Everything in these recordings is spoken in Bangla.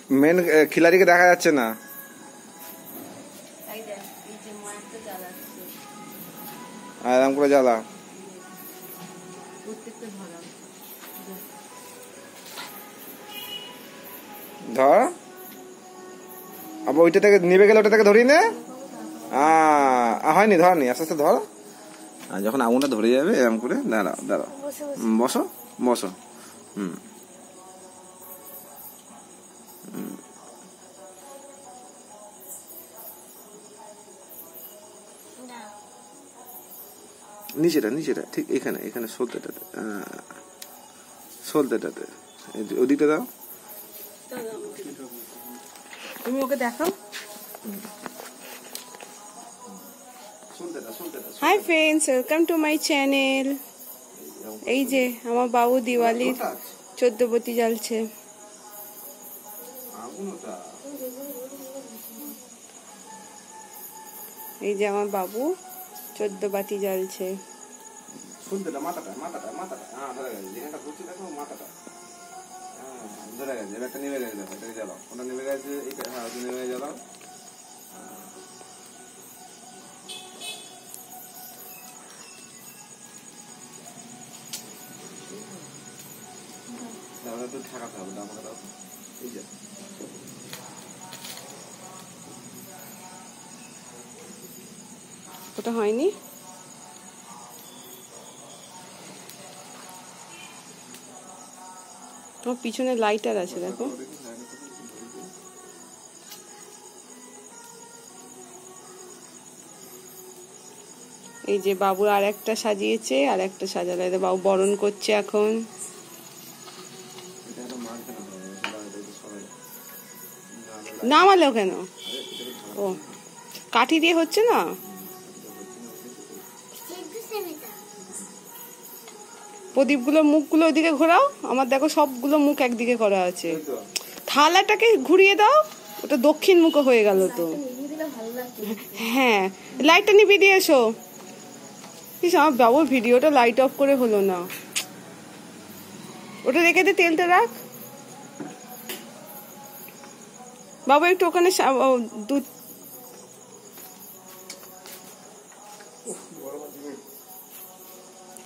মেন খিলাড়িকে দেখা যাচ্ছে না। আরাম করে জ্বালা। ধর আবার ওইটা থেকে নিবে গেলে ওটা থেকে ধরি নে। হয়নি, ধরনি, আস্তে আস্তে ধর। যখন আগুনটা ধরে যাবে এরকম করে দাঁড়াও দাঁড়াও, বসো বসো। নিচেটা নিচেটা ঠিক এখানে, এখানে সলতেটাতে, সলতেটাতে ওদিকটা দাও। তুমি ওকে দেখাও। Hi friends, welcome to my channel. এই যে আমার বাবু দিওয়ালির 14 বাতি জ্বালছে। এই যে আমার বাবু 14 বাতি জ্বালছে। মাথাটা মাথাটা মাথাটা ধরে গেছে, যেখানটা ঘুরছে দেখো মাথাটা ধরে গেছে। একটা নেমে গেছে, দেখো এটাকে জ্বালাও, ওটা নেমে গেছে, এটা হ্যাঁ ওটা নেমে জ্বালাও। একটু ঠেকাতে হবে, দামাকে দাও। এই যে ওটা হয়নি। তোমার পিছনে লাইটার আছে দেখো। এই যে বাবু আর একটা সাজিয়েছে, আর একটা সাজালো। বাবু বরণ করছে এখন। নামালো কেন? ও কাঠি দিয়ে হচ্ছে না। প্রদীপগুলোর মুখগুলো ওইদিকে ঘোরাও। আমার দেখো সবগুলো মুখ একদিকে করা আছে। থালাটাকে ঘুরিয়ে দাও, ওটা দক্ষিণ মুখে হয়ে গেল তো। হ্যাঁ, লাইটটা নিভিয়ে দিয়ে এসো। আমার বাবুর ভিডিওটা লাইট অফ করে হলো না। ওটা রেখে দে, তেলটা রাখ। বাবু একটু ওখানে দুধ।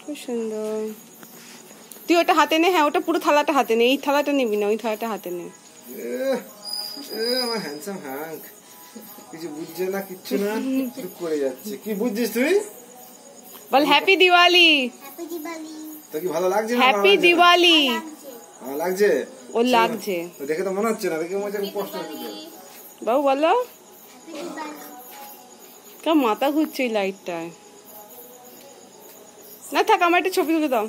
খুব সুন্দর। তুই ওটা হাতে নে। হ্যাঁ, ওটা পুরো থালাটা হাতে নে। এই থালাটা নিবি না, ওই থালাটা হাতে নে। আমার হ্যান্ডসাম হাঙ্ক কিছু বুঝছে না, কিচ্ছু না, চুপ করে যাচ্ছে। কি বুঝছিস তুই? বল হ্যাপি দিওয়ালি। হ্যাপি দিওয়ালি। তো কি ভালো লাগছে? হ্যাপি দিওয়ালি। ভালো লাগছে? ও লাগছে, দেখে তো মনে হচ্ছে না, দেখে মনে হচ্ছে কষ্ট হচ্ছে। বাবু বলো। কেমন মাথা ঘুরছে এই লাইটটায়। না থাক, আমার একটা ছবি তুলে দাও।